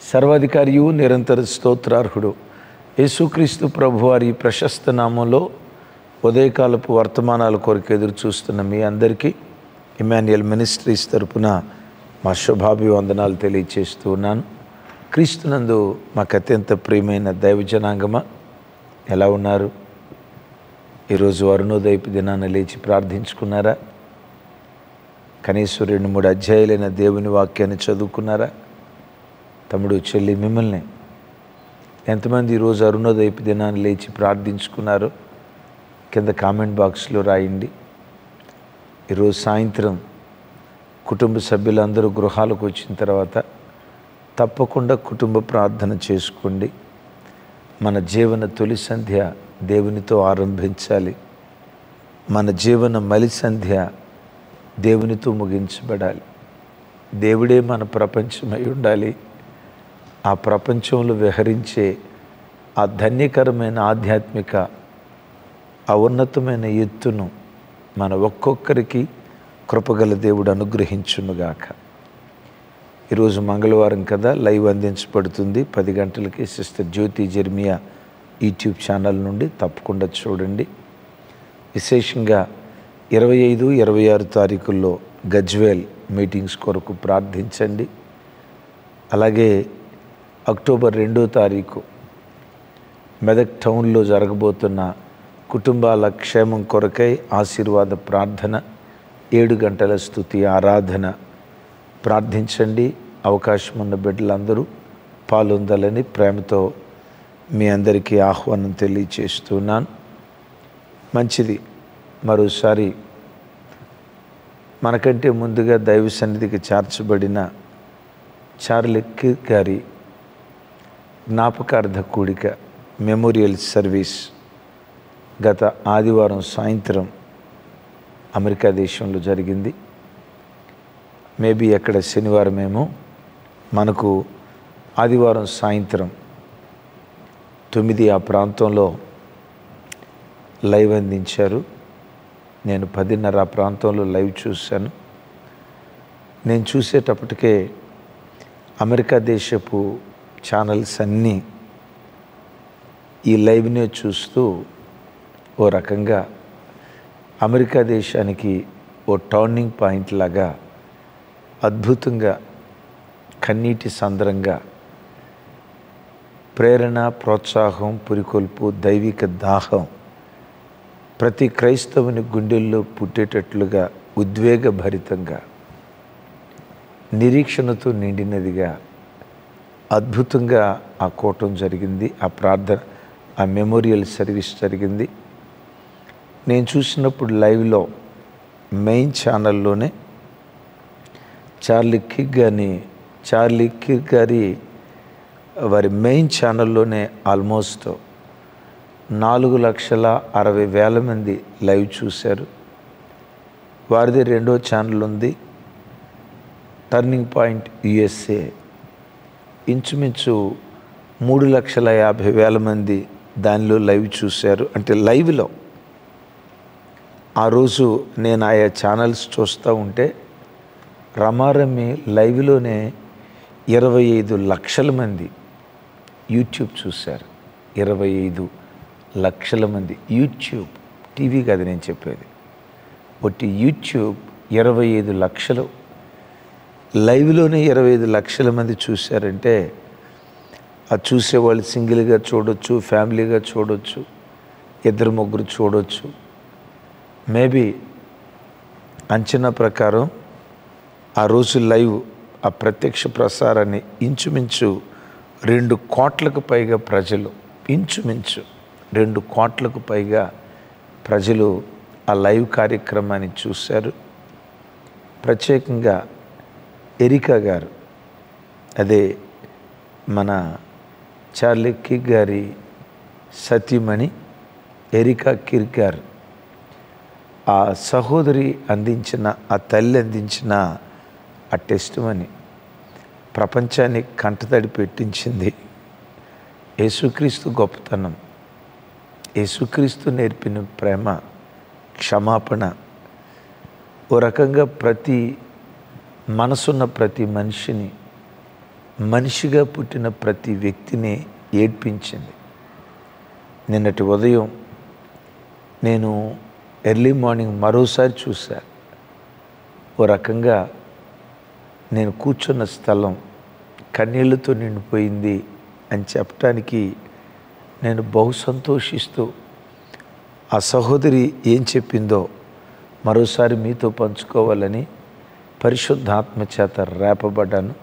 సర్వాధికారియు నిరంతర స్తోత్రార్హుడు యేసుక్రీస్తు ప్రభువారి ప్రశస్త నామంలో ఉదయకాలపు వర్తమానాల కొరకు ఎదురు చూస్తున్న మీ అందరికీ ఇమాన్యుయల్ మినిస్ట్రీస్ తరపున మా శుభాభివందనాలు తెలియచేస్తూ ఉన్నాను. క్రీస్తునందు మాకు అత్యంత ప్రియమైన దైవజనాంగమా, ఎలా ఉన్నారు? ఈరోజు అరుణోదయపు దినాన లేచి ప్రార్థించుకున్నారా? కనీసం 2-3 అధ్యాయులైన దేవుని వాక్యాన్ని చదువుకున్నారా? తమ్ముడు, చెల్లి, మిమ్మల్ని ఎంతమంది ఈరోజు అరుణోదయపు దినాన్ని లేచి ప్రార్థించుకున్నారు? కింద కామెంట్ బాక్స్లో రాయండి. ఈరోజు సాయంత్రం కుటుంబ సభ్యులందరూ గృహాలకు వచ్చిన తర్వాత తప్పకుండా కుటుంబ ప్రార్థన చేసుకోండి. మన జీవన తొలి సంధ్య దేవునితో ఆరంభించాలి. మన జీవన మలి సంధ్య దేవునితో ముగించబడాలి. దేవుడే మన ప్రపంచమై ఉండాలి. ఆ ప్రపంచంలో విహరించే ఆ ధన్యకరమైన ఆధ్యాత్మిక ఆ ఉన్నతమైన ఎత్తును మన ఒక్కొక్కరికి కృపగల దేవుడు అనుగ్రహించునుగాక. ఈరోజు మంగళవారం కదా, లైవ్ అందించబడుతుంది 10 గంటలకి సిస్టర్ జ్యోతి జెర్మియా యూట్యూబ్ ఛానల్ నుండి. తప్పకుండా చూడండి. విశేషంగా 25, 26 తారీఖుల్లో గజ్వేల్ మీటింగ్స్ కొరకు ప్రార్థించండి. అలాగే అక్టోబర్ 2వ తారీఖు మెదక్ టౌన్లో జరగబోతున్న కుటుంబాల క్షేమం కొరకై ఆశీర్వాద ప్రార్థన, 7 గంటల స్తుతి ఆరాధన. ప్రార్థించండి. అవకాశం ఉన్న బిడ్డలందరూ పాల్గొందాలని ప్రేమతో మీ అందరికీ ఆహ్వానం తెలియచేస్తున్నాను. మంచిది. మరోసారి మనకంటే ముందుగా దైవ సన్నిధికి చేర్చబడిన చార్లీ కిర్క్ గారి జ్ఞాపకార్థ కూడిక మెమోరియల్ సర్వీస్ గత ఆదివారం సాయంత్రం అమెరికా దేశంలో జరిగింది. మేబీ అక్కడ శనివారమేమో, మనకు ఆదివారం సాయంత్రం 9 ఆ ప్రాంతంలో లైవ్ అందించారు. నేను 10:30 ఆ ప్రాంతంలో లైవ్ చూశాను. నేను చూసేటప్పటికే అమెరికా దేశపు ఛానల్స్ అన్నీ ఈ లైవ్నే చూస్తూ ఓ రకంగా అమెరికా దేశానికి ఓ టర్నింగ్ పాయింట్ లాగా అద్భుతంగా, కన్నీటి సంద్రంగా ప్రేరణ, ప్రోత్సాహం, పురికొల్పు, దైవిక దాహం ప్రతి క్రైస్తవుని గుండెల్లో పుట్టేటట్లుగా, ఉద్వేగభరితంగా, నిరీక్షణతో నిండినదిగా అద్భుతంగా ఆ కూటం జరిగింది. ఆ ప్రార్థన, ఆ మెమోరియల్ సర్వీస్ జరిగింది. నేను చూసినప్పుడు లైవ్లో మెయిన్ ఛానల్లోనే చార్లీ కిర్క్ గారి వారి మెయిన్ ఛానల్లోనే ఆల్మోస్ట్ 4,60,000 మంది లైవ్ చూశారు. వారిది 2వ ఛానల్ ఉంది, టర్నింగ్ పాయింట్ USA. ఇంచుమించు 3,50,000 మంది దానిలో లైవ్ చూశారు. అంటే లైవ్లో ఆ రోజు నేను ఆయా ఛానల్స్ చూస్తూ ఉంటే రమారమి లైవ్లోనే 25 లక్షల మంది యూట్యూబ్ చూశారు. 25 లక్షల మంది యూట్యూబ్, టీవీ కాదు నేను చెప్పేది, ఒట్టి యూట్యూబ్ 25 లక్షలు లైవ్లోనే 25 లక్షల మంది చూశారంటే అది చూసేవాళ్ళు సింగిల్గా చూడొచ్చు, ఫ్యామిలీగా చూడొచ్చు, 2-3 చూడొచ్చు. మేబీ అంచనా ప్రకారం ఆ రోజు లైవ్, ఆ ప్రత్యక్ష ప్రసారాన్ని ఇంచుమించు 2 కోట్లకు పైగా ప్రజలు, ఇంచుమించు 2 కోట్లకు పైగా ప్రజలు ఆ లైవ్ కార్యక్రమాన్ని చూశారు. ప్రత్యేకంగా ఎరికా గారు, అదే మన చార్లీ కిర్క్ గారి సతీమణి ఎరికా కిర్క్ గారు, ఆ సహోదరి అందించిన, ఆ తల్లి అందించిన ఆ టెస్టిమనీ ప్రపంచాన్ని కంటతడి పెట్టించింది. యేసుక్రీస్తు గొప్పతనం, యేసుక్రీస్తు నేర్పిన ప్రేమ, క్షమాపణ ఓ రకంగా ప్రతి మనసున్న ప్రతి మనిషిని మనిషిగా పుట్టిన ప్రతి వ్యక్తిని ఏడ్పించింది. నిన్నటి ఉదయం నేను ఎర్లీ మార్నింగ్ మరోసారి చూసా. ఓ రకంగా నేను కూర్చున్న స్థలం కన్నీళ్లతో నిండిపోయింది అని చెప్పడానికి నేను బహు సంతోషిస్తూ ఆ సహోదరి ఏం చెప్పిందో మరోసారి మీతో పంచుకోవాలని పరిశుద్ధాత్మ చేత రేపబడ్డాను.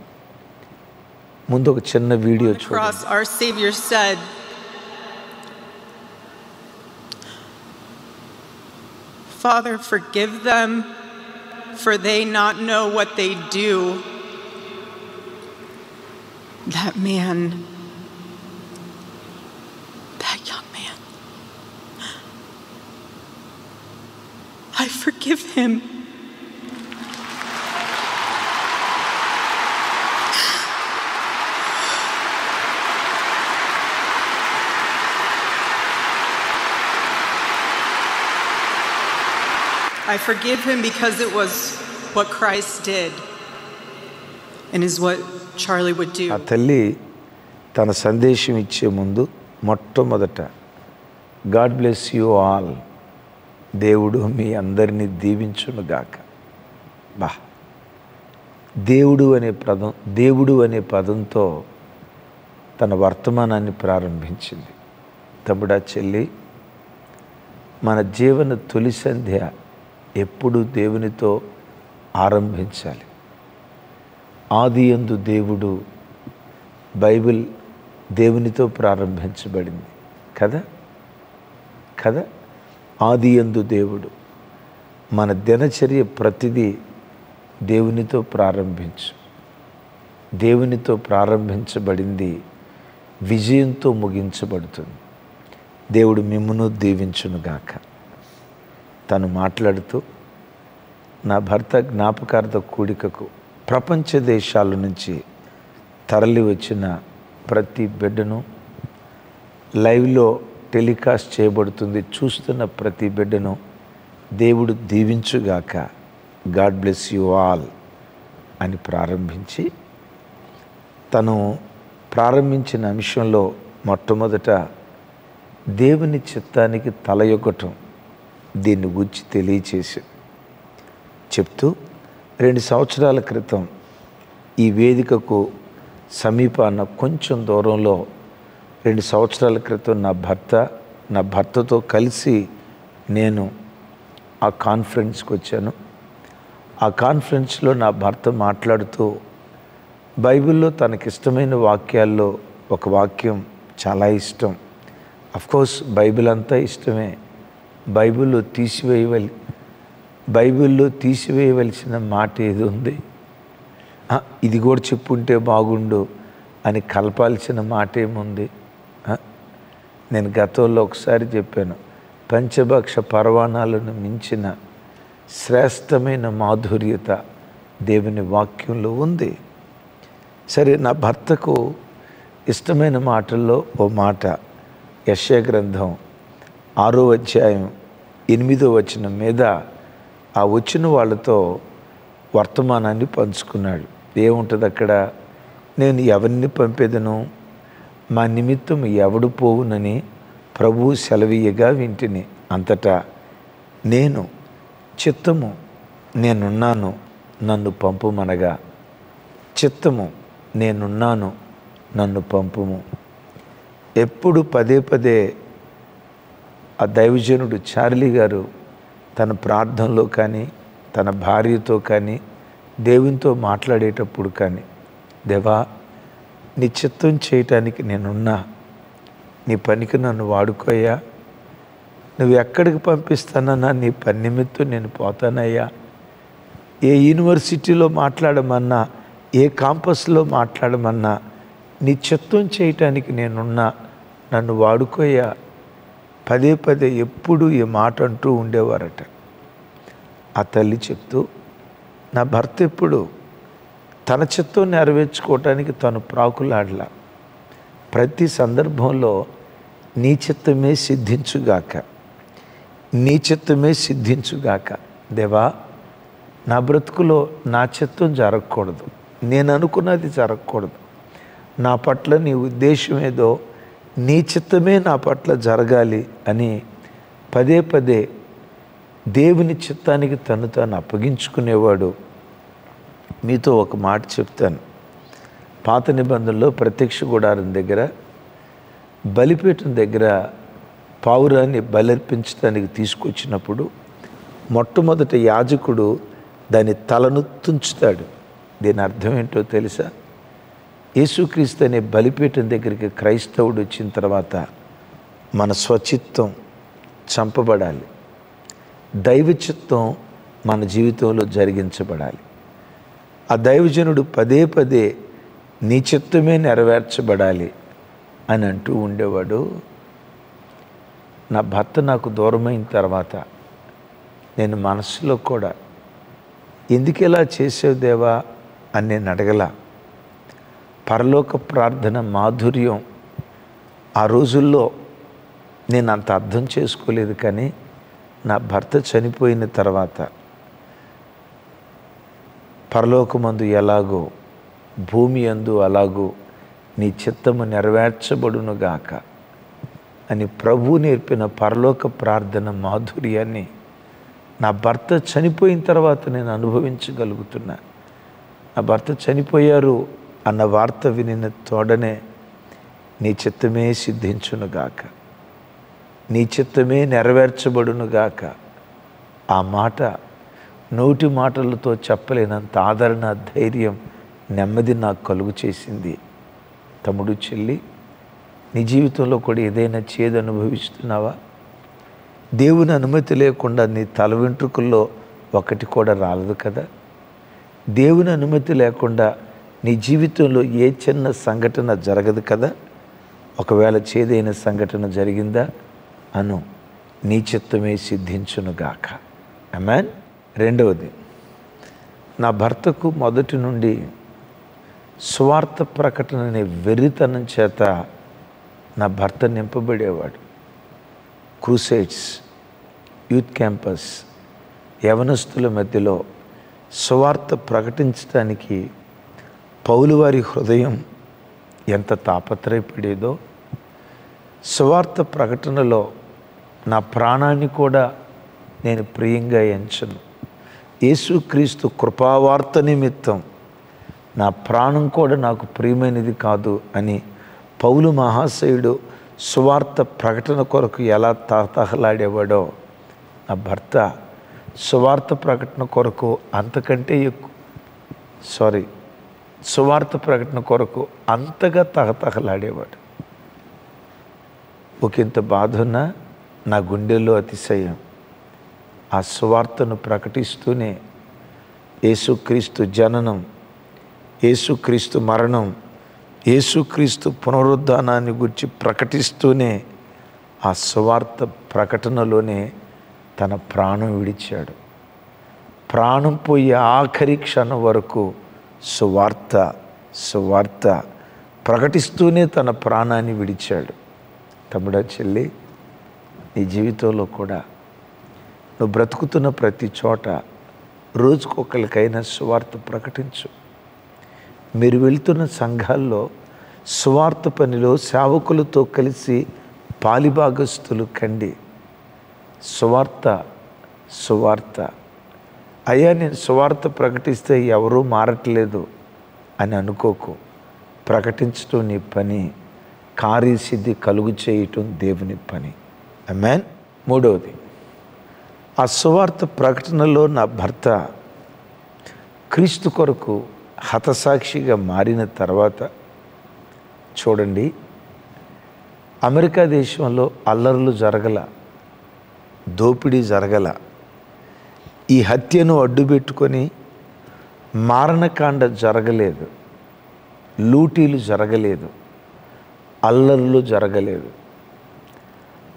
ముందు ఒక చిన్న వీడియో చూడండి. Our Savior said, Father, forgive them, for they not know what they do. That man, that young man, I forgive him. I forgive him because it was what Christ did and is what Charlie would do. ఆ తల్లి తన సందేశం ఇచ్చే ముందు మొట్టమొదట God bless you all, దేవుడు మీ అందరినీ దీవించునుగాక. దేవుడు అనే పదంతో తన వర్తమానాన్ని ప్రారంభించింది. తమ్ముడా, చెల్లి, మన జీవన తొలి సంధ్య ఎప్పుడు దేవునితో ఆరంభించాలి. ఆదియందు దేవుడు, బైబిల్ దేవునితో ప్రారంభించబడింది కదా. ఆదియందు దేవుడు. మన దినచర్య ప్రతిదీ దేవునితో ప్రారంభించు. దేవునితో ప్రారంభించబడింది విజయంతో ముగించబడుతుంది. దేవుడు మిమ్మును దీవించునుగాక. తను మాట్లాడుతూ, నా భర్త జ్ఞాపకార్థ కూడికకు ప్రపంచ దేశాల నుంచి తరలి వచ్చిన ప్రతి బిడ్డను, లైవ్లో టెలికాస్ట్ చేయబడుతుంది, చూస్తున్న ప్రతి బిడ్డను దేవుడు దీవించుగాక. గాడ్ బ్లెస్ యూ ఆల్ అని ప్రారంభించి, తను ప్రారంభించిన అంశంలో మొట్టమొదట దేవుని చిత్తానికి తలయొగ్గటం, దీన్ని గురించి తెలియచేసి చెప్తూ, 2 సంవత్సరాల క్రితం ఈ వేదికకు సమీపాన కొంచెం దూరంలో 2 సంవత్సరాల క్రితం నా భర్తతో కలిసి నేను ఆ కాన్ఫరెన్స్కి వచ్చాను. ఆ కాన్ఫరెన్స్లో నా భర్త మాట్లాడుతూ బైబిల్లో తనకిష్టమైన వాక్యాల్లో ఒక వాక్యం చాలా ఇష్టం. అఫ్కోర్స్ బైబిల్ అంతా ఇష్టమే. బైబిల్లో తీసివేయవలసిన మాట ఏది ఉంది, ఇది కూడా చెప్పుంటే బాగుండు అని కలపాల్సిన మాట ఏముంది? నేను గతంలో ఒకసారి చెప్పాను, పంచభక్ష పరవాణాలను మించిన శ్రేష్టమైన మాధుర్యత దేవుని వాక్యంలో ఉంది. సరే, నా భర్తకు ఇష్టమైన మాటల్లో ఓ మాట యెషయా గ్రంథం 6వ అధ్యాయం 8వ వచనం మీద ఆ వచ్చిన వాళ్ళతో వర్తమానాన్ని పంచుకున్నాడు. ఏముంటుంది అక్కడ? నేను ఎవరిని పంపేదను, మా నిమిత్తం ఎవడు పోవునని ప్రభువు సెలవీయగా వింటిని. అంతటా నేను చిత్తము నేనున్నాను నన్ను పంపుమనగా, చిత్తము నేనున్నాను నన్ను పంపుము. ఎప్పుడు పదే పదే ఆ దైవజనుడు చార్లీ గారు తన ప్రార్థనలో కానీ, తన భార్యతో కానీ, దేవునితో మాట్లాడేటప్పుడు కానీ, దేవా నీ చిత్తం చేయటానికి నేనున్నా, నీ పనికి నన్ను వాడుకోయ్యా, నువ్వు ఎక్కడికి పంపిస్తానన్నా నీ పని నిమిత్తం నేను పోతానయ్యా, ఏ యూనివర్సిటీలో మాట్లాడమన్నా, ఏ కాంపస్లో మాట్లాడమన్నా నీ చిత్తం చేయటానికి నేనున్నా, నన్ను వాడుకోయ్యా, పదే పదే ఎప్పుడు ఈ మాట అంటూ ఉండేవారట. ఆ తల్లి చెప్తూ, నా భర్త ఎప్పుడు తన చిత్తం నెరవేర్చుకోవటానికి తను ప్రాకులాడలా. ప్రతి సందర్భంలో నీ చిత్తమే సిద్ధించుగాక, నీ చిత్తమే సిద్ధించుగాక. దేవా, నా బ్రతుకులో నా చిత్తం జరగకూడదు, నేను అనుకున్నది జరగకూడదు, నా పట్ల నీ ఉద్దేశం ఏదో, నీ చిత్తమే నా పట్ల జరగాలి అని పదే పదే దేవుని చిత్తానికి తను తాను అప్పగించుకునేవాడు. మీతో ఒక మాట చెప్తాను. పాత నిబంధనలో ప్రత్యక్ష గుడారం దగ్గర బలిపీఠం దగ్గర పావురాన్ని బలర్పించడానికి తీసుకొచ్చినప్పుడు మొట్టమొదట యాజకుడు దాని తలను తుంచుతాడు. దీని అర్థం ఏంటో తెలుసా? యేసుక్రీస్తు అనే బలిపీఠం దగ్గరికి క్రైస్తవుడు వచ్చిన తర్వాత మన స్వచిత్తం చంపబడాలి, దైవ చిత్తం మన జీవితంలో జరిగించబడాలి. ఆ దైవజనుడు పదే పదే నీ చిత్తమే నెరవేర్చబడాలి అని అంటూ ఉండేవాడు. నా భర్త నాకు దూరమైన తర్వాత నేను మనసులో కూడా ఎందుకు ఇలా చేసావు దేవా అని నేను అడగల. పరలోక ప్రార్థన మాధుర్యం ఆ రోజుల్లో నేను అంత అర్థం చేసుకోలేదు. కానీ నా భర్త చనిపోయిన తర్వాత పరలోకమందు ఎలాగో భూమి యందు అలాగూ నీ చిత్తము నెరవేర్చబడునుగాక అని ప్రభువు నేర్పిన పరలోక ప్రార్థన మాధుర్యాన్ని నా భర్త చనిపోయిన తర్వాత నేను అనుభవించగలుగుతున్నా. నా భర్త చనిపోయారు అన్న వార్త వినిన తోడనే నీ చిత్తమే సిద్ధించునుగాక, నీ చిత్తమే నెరవేర్చబడునుగాక. ఆ మాట నోటి మాటలతో చెప్పలేనంత ఆదరణ, ధైర్యం, నెమ్మది నాకు కలుగు చేసింది. తమ్ముడు, చెల్లి, నీ జీవితంలో కూడా ఏదైనా చేదు అనుభవిస్తున్నావా? దేవుని అనుమతి లేకుండా నీ తల వెంట్రుకల్లో ఒకటి కూడా రాలదు కదా. దేవుని అనుమతి లేకుండా నీ జీవితంలో ఏ చిన్న సంఘటన జరగదు కదా. ఒకవేళ చేదైన సంఘటన జరిగిందా అను, నీ చిత్తమే సిద్ధించునుగాక. ఆమేన్. రెండవది, నా భర్తకు మొదటి నుండి స్వార్థ ప్రకటన అనే వెర్రితనం చేత నా భర్త నింపబడేవాడు. క్రూసేడ్స్, యూత్ క్యాంపస్, యవనస్తుల మధ్యలో స్వార్థ ప్రకటించడానికి పౌలు వారి హృదయం ఎంత తాపత్రయపడేదో, స్వార్థ ప్రకటనలో నా ప్రాణాన్ని కూడా నేను ప్రియంగా ఎంచను. యేసుక్రీస్తు కృపావార్త నిమిత్తం నా ప్రాణం కూడా నాకు ప్రియమైనది కాదు అని పౌలు మహాశయుడు సువార్త ప్రకటన కొరకు ఎలా తహతహలాడేవాడో, నా భర్త సువార్త ప్రకటన కొరకు అంతకంటే సువార్త ప్రకటన కొరకు అంతగా తహతహలాడేవాడు. ఒకంత బాధున్నా నా గుండెల్లో అతిశయం. ఆ సువార్తను ప్రకటిస్తూనే యేసుక్రీస్తు జననం, యేసుక్రీస్తు మరణం, యేసుక్రీస్తు పునరుద్ధానాన్ని గురించి ప్రకటిస్తూనే ఆ సువార్త ప్రకటనలోనే తన ప్రాణం విడిచాడు. ప్రాణం పోయే ఆఖరి క్షణం వరకు సువార్త ప్రకటిస్తూనే తన ప్రాణాన్ని విడిచాడు. తమ్ముడా, చెల్లి, నీ జీవితంలో కూడా నువ్వు బ్రతుకుతున్న ప్రతి చోట రోజుకొకరికైనా సువార్త ప్రకటించు. మీరు వెళ్తున్న సంఘాల్లో సువార్త పనిలో సేవకులతో కలిసి పాలిభాగస్తులు కండి. సువార్త అయ్యా, నేను సువార్త ప్రకటిస్తే ఎవరూ మారట్లేదు అని అనుకోకు. ప్రకటించడం నీ పని, కార్యసిద్ధి కలుగు చేయటం దేవుని పని. ఆమేన్. మూడవది, ఆ సువార్త ప్రకటనలో నా భర్త క్రీస్తు కొరకు హతసాక్షిగా మారిన తర్వాత చూడండి, అమెరికా దేశంలో అల్లర్లు జరగల, దోపిడీ జరగల, ఈ హత్యను అడ్డుపెట్టుకొని మారణకాండ జరగలేదు, లూటీలు జరగలేదు, అల్లర్లు జరగలేదు.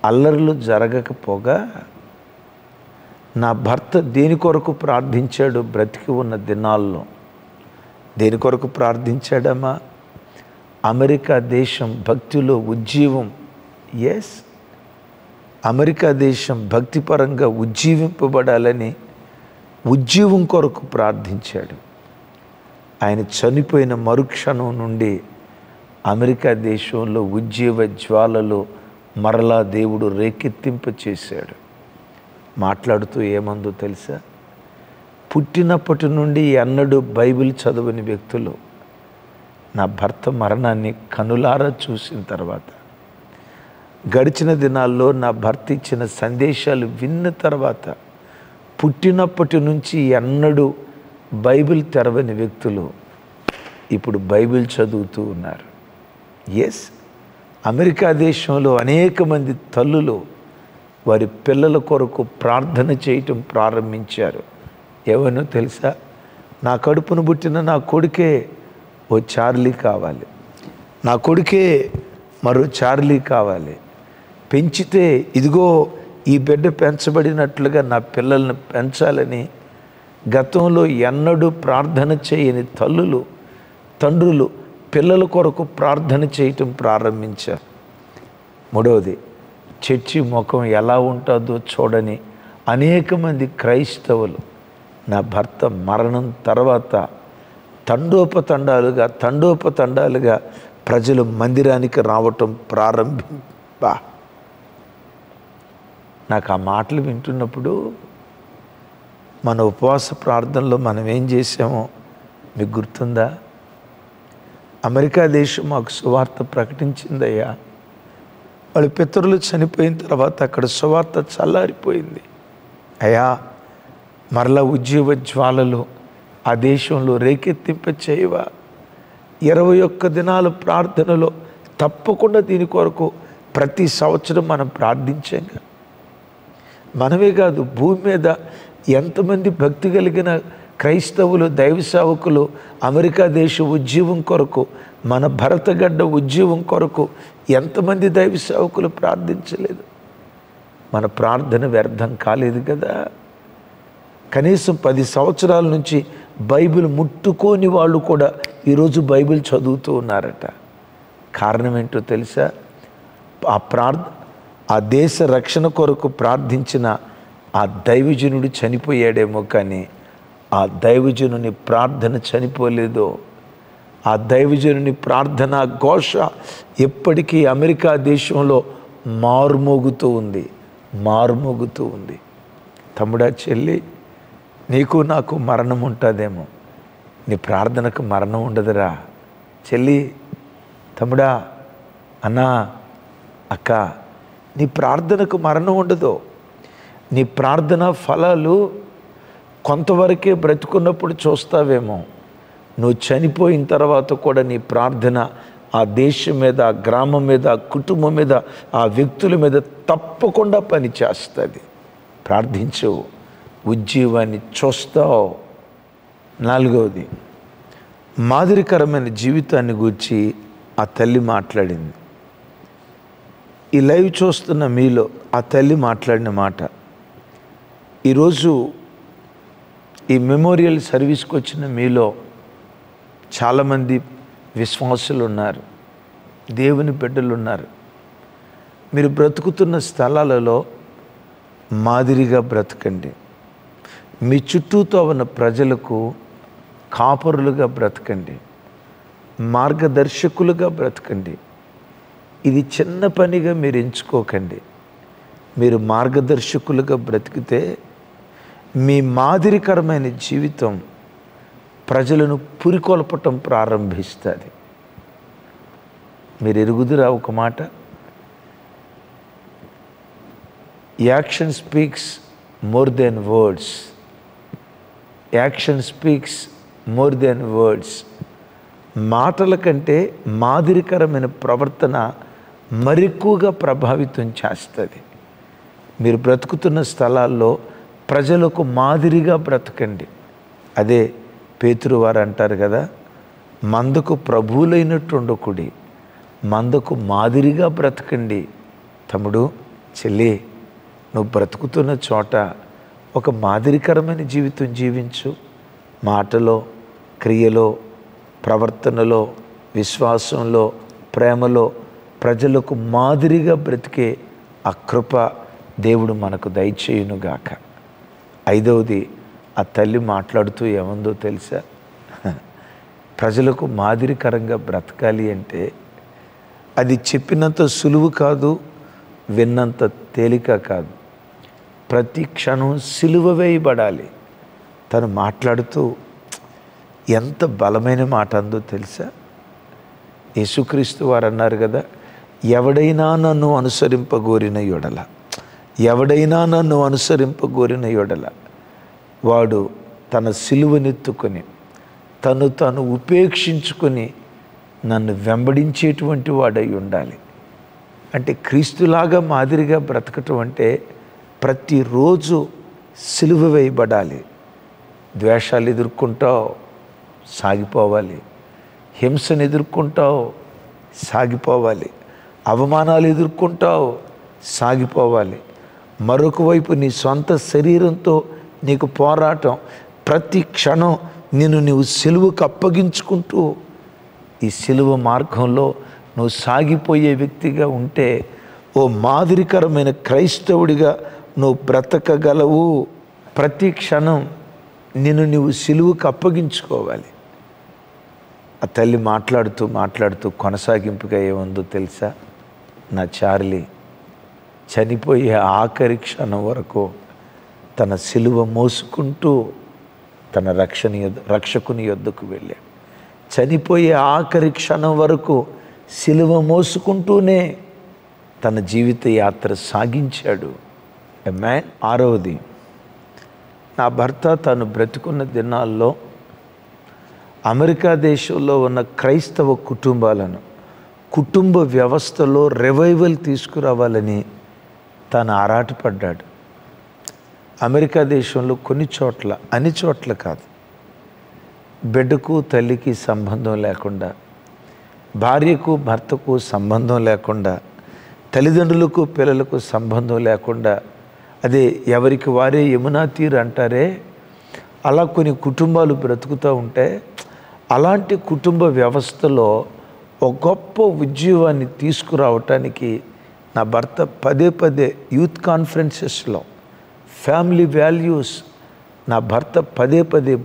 అల్లర్లు జరగకపోగా నా భర్త దేని కొరకు ప్రార్థించాడు? బ్రతికి ఉన్న దినాల్లో దేని కొరకు ప్రార్థించాడమ్మా? అమెరికా దేశం భక్తిలో ఉజ్జీవం. ఎస్, అమెరికా దేశం భక్తిపరంగా ఉజ్జీవింపబడాలని ఉజ్జీవం కొరకు ప్రార్థించాడు. ఆయన చనిపోయిన మరుక్షణం నుండి అమెరికా దేశంలో ఉజ్జీవ జ్వాలలో మరలా దేవుడు రేకెత్తింప చేశాడు. మాట్లాడుతూ ఏమందో తెలుసా? పుట్టినప్పటి నుండి ఎన్నడూ బైబిల్ చదవని వ్యక్తులు నా భర్త మరణాన్ని కనులారా చూసిన తర్వాత, గడిచిన దినాల్లో నా భర్త ఇచ్చిన సందేశాలు విన్న తర్వాత, పుట్టినప్పటి నుంచి ఎన్నడూ బైబిల్ తెరవని వ్యక్తులు ఇప్పుడు బైబిల్ చదువుతూ ఉన్నారు. ఎస్, అమెరికా దేశంలో అనేక మంది తల్లులు వారి పిల్లల కొరకు ప్రార్థన చేయటం ప్రారంభించారు. ఏమనో తెలుసా? నా కడుపును పుట్టిన నా కొడుకే ఓ చార్లీ కావాలి, నా కొడుకే మరో చార్లీ కావాలి, పెంచితే ఇదిగో ఈ బిడ్డ పెంచబడినట్లుగా నా పిల్లల్ని పెంచాలని గతంలో ఎన్నడూ ప్రార్థన చేయని తల్లులు, తండ్రులు పిల్లల కొరకు ప్రార్థన చేయటం ప్రారంభించారు. మూడవది, చర్చి ముఖం ఎలా ఉంటుందో చూడని అనేక మంది క్రైస్తవులు నా భర్త మరణం తర్వాత తండోపతండాలుగా ప్రజలు మందిరానికి రావటం నాకు ఆ మాటలు వింటున్నప్పుడు మన ఉపవాస ప్రార్థనలో మనం ఏం చేసామో మీకు గుర్తుందా? అమెరికా దేశం మాకు సువార్త ప్రకటించిందయ్యా. వాళ్ళ పితరులు చనిపోయిన తర్వాత అక్కడ సువార్త చల్లారిపోయింది అయ్యా. మరలా ఉజ్జీవ జ్వాలలో ఆ దేశంలో రేకెత్తింప చేయవా? 21 దినాల ప్రార్థనలో తప్పకుండా దీని కొరకు ప్రతి సంవత్సరం మనం ప్రార్థించాంగా. మనమే కాదు, భూమి మీద ఎంతమంది భక్తి కలిగిన క్రైస్తవులు, దైవ సేవకులు అమెరికా దేశ ఉజ్జీవం కొరకు, మన భరతగడ్డ ఉజ్జీవం కొరకు ఎంతమంది దైవ సేవకులు ప్రార్థించలేదు? మన ప్రార్థన వ్యర్థం కాలేదు కదా. కనీసం 10 సంవత్సరాల నుంచి బైబిల్ ముట్టుకోని వాళ్ళు కూడా ఈరోజు బైబిల్ చదువుతూ ఉన్నారట. కారణం ఏంటో తెలుసా? ఆ దేశ రక్షణ కొరకు ప్రార్థించిన ఆ దైవజనుడు చనిపోయాడేమో, కానీ ఆ దైవజనుని ప్రార్థన చనిపోలేదో. ఆ దైవజనుని ప్రార్థన ఘోష ఎప్పటికీ అమెరికా దేశంలో మారుమోగుతూ ఉంది. తమ్ముడా, చెల్లి, నీకు నాకు మరణం ఉంటుందేమో, నీ ప్రార్థనకు మరణం ఉండదురా. చెల్లి, తమ్ముడా, అన్నా, అక్క, నీ ప్రార్థనకు మరణం ఉండదు. నీ ప్రార్థన ఫలాలు కొంతవరకే బ్రతుకున్నప్పుడు చూస్తావేమో, నువ్వు చనిపోయిన తర్వాత కూడా నీ ప్రార్థన ఆ దేశం మీద, ఆ గ్రామం మీద, ఆ కుటుంబం మీద, ఆ వ్యక్తుల మీద తప్పకుండా పనిచేస్తుంది. ప్రార్థించు, ఉజ్జీవాన్ని చూస్తావు. 4వది, మాదిరికరమైన జీవితాన్ని గూర్చి ఆ తల్లి మాట్లాడింది. ఈ లైవ్ చూస్తున్న మీలో ఆ తల్లి మాట్లాడిన మాట, ఈరోజు ఈ మెమోరియల్ సర్వీస్కి వచ్చిన మీలో చాలామంది విశ్వాసులు ఉన్నారు, దేవుని బిడ్డలు ఉన్నారు. మీరు బ్రతుకుతున్న స్థలాలలో మాదిరిగా బ్రతకండి. మీ చుట్టూతో ఉన్న ప్రజలకు కాపరులుగా బ్రతకండి, మార్గదర్శకులుగా బ్రతకండి. ఇది చిన్న పనిగా మీరు ఎంచుకోకండి. మీరు మార్గదర్శకులుగా బ్రతికితే మీ మాదిరికరమైన జీవితం ప్రజలను పురికొల్పటం ప్రారంభిస్తుంది. మీరు ఎరుగుదురా ఒక మాట, action speaks more than words. Action speaks more than words. మాటల కంటే మాదిరికరమైన ప్రవర్తన మరెక్కువగా ప్రభావితం చేస్తుంది. మీరు బ్రతుకుతున్న స్థలాల్లో ప్రజలకు మాదిరిగా బ్రతకండి. అదే పేతురు వారు అంటారు కదా, మందకు ప్రభువులైనట్టు ఉండకుడి, మందకు మాదిరిగా బ్రతకండి. తమ్ముడు, చెల్లి, నువ్వు బ్రతుకుతున్న చోట ఒక మాదిరికరమైన జీవితం జీవించు. మాటలో, క్రియలో, ప్రవర్తనలో, విశ్వాసంలో, ప్రేమలో ప్రజలకు మాదిరిగా బ్రతికే ఆ కృప దేవుడు మనకు దయచేయునుగాక. 5వది, ఆ తల్లి మాట్లాడుతూ ఏముందో తెలుసా? ప్రజలకు మాదిరికరంగా బ్రతకాలి అంటే అది చెప్పినంత సులువు కాదు, విన్నంత తేలిక కాదు. ప్రతి క్షణం సిలువ వేయబడాలి. తను మాట్లాడుతూ ఎంత బలమైన మాట అందో తెలుసా? యేసుక్రీస్తు వారు అన్నారు కదా, ఎవడైనా నన్ను అనుసరింపగోరిన యొడల, ఎవడైనా నన్ను అనుసరింపగోరిన యొడల వాడు తన సిలువనెత్తుకొని తను ఉపేక్షించుకొని నన్ను వెంబడించేటువంటి వాడై ఉండాలి. అంటే క్రీస్తులాగా మాదిరిగా బ్రతకటం అంటే ప్రతిరోజు సిలువ వేయబడాలి. ద్వేషాలు ఎదుర్కొంటావు, సాగిపోవాలి. హింసను ఎదుర్కొంటావు, సాగిపోవాలి. అవమానాలు ఎదుర్కొంటావు, సాగిపోవాలి. మరొక వైపు నీ సొంత శరీరంతో నీకు పోరాటం. ప్రతి క్షణం నీవు సిలువకు అప్పగించుకుంటూ ఈ సిలువ మార్గంలో నువ్వు సాగిపోయే వ్యక్తిగా ఉంటే ఓ మాదిరికరమైన క్రైస్తవుడిగా నువ్వు బ్రతకగలవు. ప్రతి క్షణం నువ్వు సిలువకు అప్పగించుకోవాలి. ఆ తల్లి మాట్లాడుతూ కొనసాగింపుగా ఏముందో తెలుసా? నా చార్లీ చనిపోయే ఆఖరి క్షణం వరకు తన సిలువ మోసుకుంటూ తన రక్షకుని యొద్దకు వెళ్ళాడు. చనిపోయే ఆఖరి క్షణం వరకు సిలువ మోసుకుంటూనే తన జీవిత యాత్ర సాగించాడు. ఆమేన్. 6వది, నా భర్త తను బ్రతుకున్న దినాల్లో అమెరికా దేశంలో ఉన్న క్రైస్తవ కుటుంబాలను కుటుంబ వ్యవస్థలో రివైవల్ తీసుకురావాలని తాను ఆరాటపడ్డాడు. అమెరికా దేశంలో కొన్ని చోట్ల, అన్ని చోట్ల కాదు, బిడ్డకు తల్లికి సంబంధం లేకుండా, భార్యకు భర్తకు సంబంధం లేకుండా, తల్లిదండ్రులకు పిల్లలకు సంబంధం లేకుండా, అదే ఎవరికి వారే యమునా తీరు అంటారే, అలా కొన్ని కుటుంబాలు బ్రతుకుతూ ఉంటే అలాంటి కుటుంబ వ్యవస్థలో ఒక గొప్ప ఉద్యోగాన్ని తీసుకురావటానికి నా భర్త పదే యూత్ కాన్ఫరెన్సెస్లో ఫ్యామిలీ వాల్యూస్ నా భర్త పదే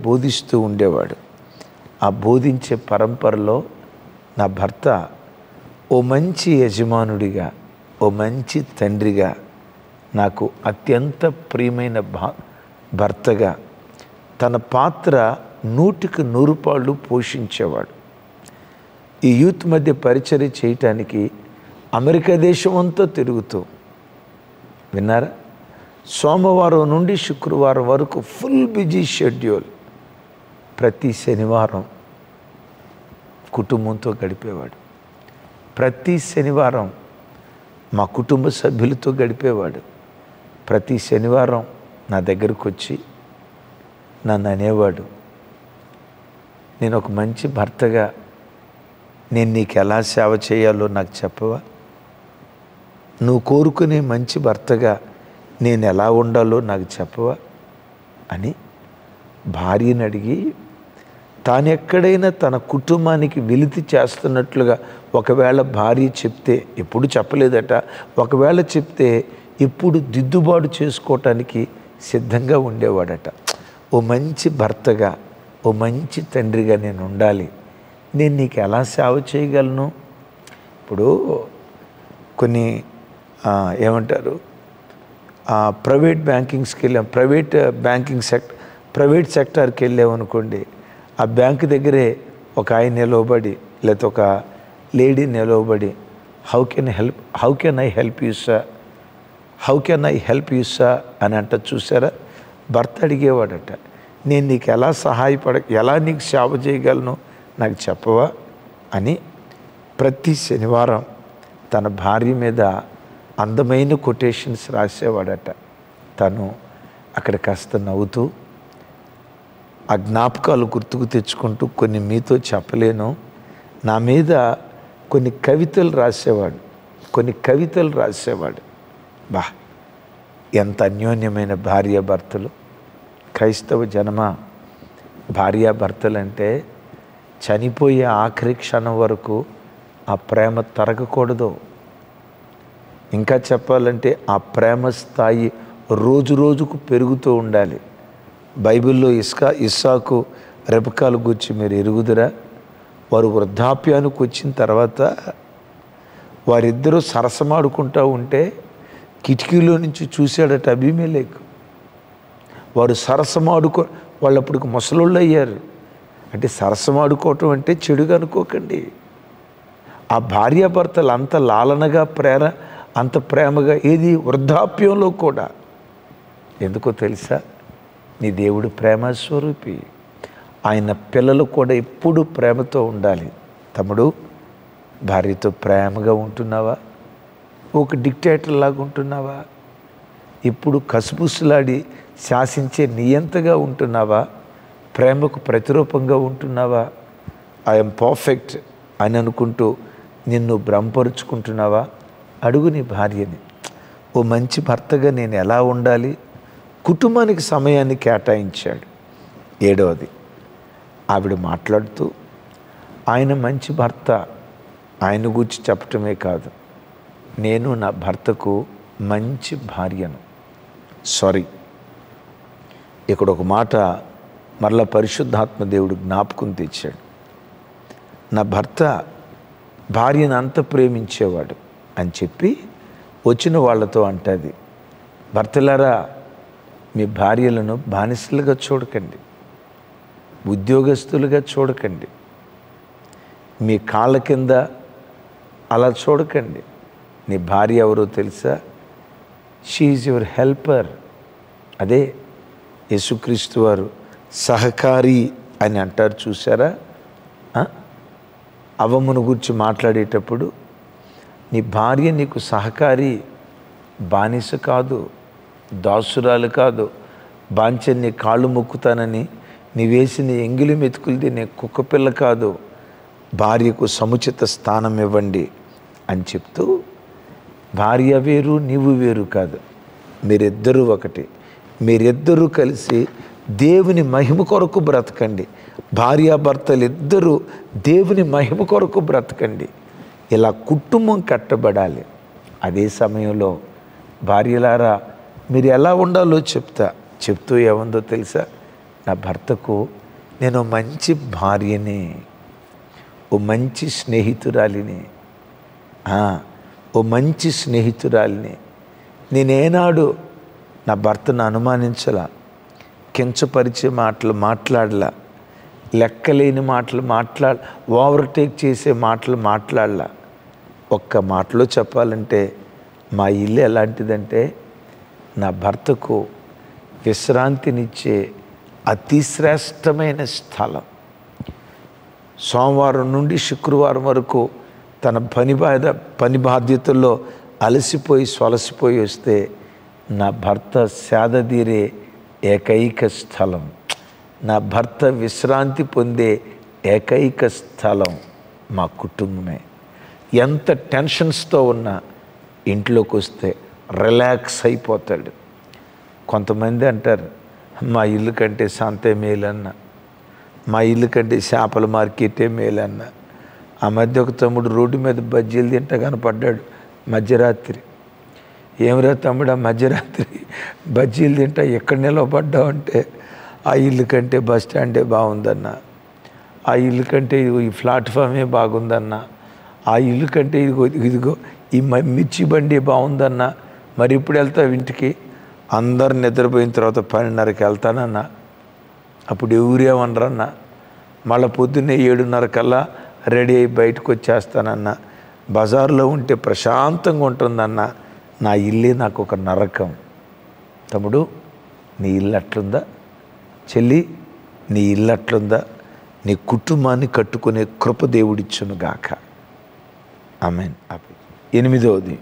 బోధిస్తూ ఉండేవాడు. ఆ బోధించే పరంపరలో నా భర్త ఓ మంచి యజమానుడిగా, ఓ మంచి తండ్రిగా, నాకు అత్యంత ప్రియమైన భర్తగా తన పాత్ర 100కి 100 పాళ్ళు పోషించేవాడు. ఈ యూత్ మధ్య పరిచర్య చేయటానికి అమెరికా దేశం అంతా తిరుగుతూ, విన్నారా, సోమవారం నుండి శుక్రవారం వరకు ఫుల్ బిజీ షెడ్యూల్. ప్రతి శనివారం కుటుంబంతో గడిపేవాడు. ప్రతి శనివారం మా కుటుంబ సభ్యులతో గడిపేవాడు. ప్రతి శనివారం నా దగ్గరకు వచ్చి నన్ను అనేవాడు, నేను ఒక మంచి భర్తగా నేను నీకు ఎలా సేవ చేయాలో నాకు చెప్పవా? నువ్వు కోరుకునే మంచి భర్తగా నేను ఎలా ఉండాలో నాకు చెప్పవా అని భార్యని అడిగి, తాను ఎక్కడైనా తన కుటుంబానికి వెలితి చేస్తున్నట్లుగా ఒకవేళ భార్య చెప్తే, ఎప్పుడు చెప్పలేదట, ఒకవేళ చెప్తే ఎప్పుడు దిద్దుబాటు చేసుకోవటానికి సిద్ధంగా ఉండేవాడట. ఓ మంచి భర్తగా, ఓ మంచి తండ్రిగా నేను ఉండాలి, నేను నీకు ఎలా సేవ చేయగలను? ఇప్పుడు కొన్ని ఏమంటారు, ప్రైవేట్ బ్యాంకింగ్స్కి వెళ్ళాం, ప్రైవేట్ సెక్టార్కి వెళ్ళామనుకోండి, ఆ బ్యాంక్ దగ్గరే ఒక ఆయన నిలవబడి లేకపోతే ఒక లేడీ నిలవబడి, how can I help you sir అని అంట. చూసారా, భర్త అడిగేవాడట, నేను నీకు ఎలా నీకు సేవ చేయగలను నాకు చెప్పవా అని ప్రతి శనివారం తన భార్య మీద అందమైన కొటేషన్స్ రాసేవాడట. తను అక్కడ కాస్త నవ్వుతూ ఆ జ్ఞాపకాలు గుర్తుకు తెచ్చుకుంటూ, కొన్ని మీతో చెప్పలేను, నా మీద కొన్ని కవితలు రాసేవాడు. బా, ఎంత అన్యోన్యమైన భార్యాభర్తలు! క్రైస్తవ జనమా, భార్యాభర్తలంటే చనిపోయే ఆఖరి క్షణం వరకు ఆ ప్రేమ తరగకూడదు. ఇంకా చెప్పాలంటే ఆ ప్రేమ స్థాయి రోజుకు పెరుగుతూ ఉండాలి. బైబిల్లో ఇస్సాకు రెబెకాల గురించి మీరు ఎరుగుదురా? వారు వృద్ధాప్యానికి వచ్చిన తర్వాత వారిద్దరూ సరసమాడుకుంటూ ఉంటే కిటికీలో నుంచి చూశాడట అబీమెలెకు. వారు వాళ్ళు అప్పటికి ముసలోళ్ళు అయ్యారు. అంటే సరసమాడుకోవటం అంటే చెడుగా అనుకోకండి. ఆ భార్యాభర్తలు అంత లాలనగా అంత ప్రేమగా ఏది వృద్ధాప్యంలో కూడా. ఎందుకో తెలుసా? నీ దేవుడు ప్రేమ స్వరూపి. ఆయన పిల్లలు కూడా ఎప్పుడు ప్రేమతో ఉండాలి. తమ్ముడు, భార్యతో ప్రేమగా ఉంటున్నావా? ఒక డిక్టేటర్ లాగా ఉంటున్నావా? ఇప్పుడు కసుబుసులాడి శాసించే నియంతగా ఉంటున్నావా? ప్రేమకు ప్రతిరూపంగా ఉంటున్నావా? ఐఎమ్ పర్ఫెక్ట్ అని అనుకుంటూ నిన్ను భ్రమపరుచుకుంటున్నావా? అడుగు నీ భార్యని, ఓ మంచి భర్తగా నేను ఎలా ఉండాలి? కుటుంబానికి సమయాన్ని కేటాయించాడు. 7వది, ఆవిడ మాట్లాడుతూ ఆయన మంచి భర్త, ఆయన గురించి చెప్పటమే కాదు, నేను నా భర్తకు మంచి భార్యను. ఇక్కడ ఒక మాట మరలా పరిశుద్ధాత్మ దేవుడు జ్ఞాపకం తెచ్చాడు. నా భర్త భార్యను అంత ప్రేమించేవాడు అని చెప్పి వచ్చిన వాళ్ళతో అంటది, భర్తలారా మీ భార్యలను బానిసలుగా చూడకండి, ఉద్యోగస్తులుగా చూడకండి, మీ కాళ్ళ కింద అలా చూడకండి. నీ భార్య ఎవరో తెలుసా? She is your helper. అదే యేసుక్రీస్తు వారు సహకారి అని అంటారు, చూసారా? అవ్వమ్మను గురించి మాట్లాడేటప్పుడు నీ భార్య నీకు సహకారి, బానిస కాదు, దాసురాలు కాదు, బాంచని నీ కాళ్ళు మొక్కుతానని నీ వేసిన ఎంగిలి మెతుకులు తినే కుక్కపిల్ల కాదు, భార్యకు సముచిత స్థానం ఇవ్వండి అని చెప్తూ, భార్య వేరు నీవు వేరు కాదు, మీరిద్దరూ ఒకటి, మీరిద్దరూ కలిసి దేవుని మహిమ కొరకు బ్రతకండి. భార్యాభర్తలు ఇద్దరూ దేవుని మహిమ కొరకు బ్రతకండి. ఇలా కుటుంబం కట్టబడాలి. అదే సమయంలో భార్యలారా మీరు ఎలా ఉండాలో చెప్తూ ఏముందో తెలుసా? నా భర్తకు నేను మంచి భార్యని, ఓ మంచి స్నేహితురాలిని, ఓ మంచి స్నేహితురాలిని. నేనేనాడు నా భర్తను అనుమానించలా, కించపరిచే మాటలు మాట్లాడలా, లెక్కలేని మాటలు ఓవర్టేక్ చేసే మాటలు మాట్లాడలా. ఒక్క మాటలో చెప్పాలంటే మా ఇల్లు ఎలాంటిదంటే, నా భర్తకు విశ్రాంతినిచ్చే అతి శ్రేష్టమైన స్థలం. సోమవారం నుండి శుక్రవారం వరకు తన పని బాధ్యతల్లో అలసిపోయి సొలసిపోయి వస్తే నా భర్త సేదతీరే ఏకైక స్థలం, నా భర్త విశ్రాంతి పొందే ఏకైక స్థలం మా కుటుంబమే. ఎంత టెన్షన్స్తో ఉన్నా ఇంట్లోకి వస్తే రిలాక్స్ అయిపోతాడు. కొంతమంది అంటారు, మా ఇల్లు కంటే సంతే మేలన్న, మా ఇల్లు కంటే చేపల మార్కెటే మేలన్న. ఆ మధ్య ఒక తమ్ముడు రోడ్డు మీద బజ్జీలు తింటా కనపడ్డాడు మధ్యరాత్రి. ఏమిరా తమ్ముడు, ఆ మధ్యరాత్రి బజ్జీలు తింటా ఎక్కడ నిలబడ్డావు అంటే, ఆ ఇల్లు కంటే బస్ స్టాండే బాగుందన్న, ఆ ఇల్లు కంటే ఈ ప్లాట్ఫామే బాగుందన్న, ఆ ఇల్లు కంటే ఇదిగో ఈ మిర్చి బండి బాగుందన్న. మరి ఇప్పుడు వెళ్తావు ఇంటికి? అందరు నిద్రపోయిన తర్వాత 12:30కి వెళ్తానన్నా. అప్పుడు ఎవరేమనరన్నా. మళ్ళీ పొద్దున్నే 7:30 కల్లా రెడీ అయ్యి బయటకు వచ్చేస్తానన్నా. బజార్లో ఉంటే ప్రశాంతంగా ఉంటుందన్న. నా ఇల్లే నాకు ఒక నరకం. తమ్ముడు, నీ ఇల్లు అట్లుందా? చెల్లి, నీ ఇల్లు అట్లుందా? నీ కుటుంబాన్ని కట్టుకునే కృప దేవుడిచ్చును గాక. ఆమేన్. 8వది,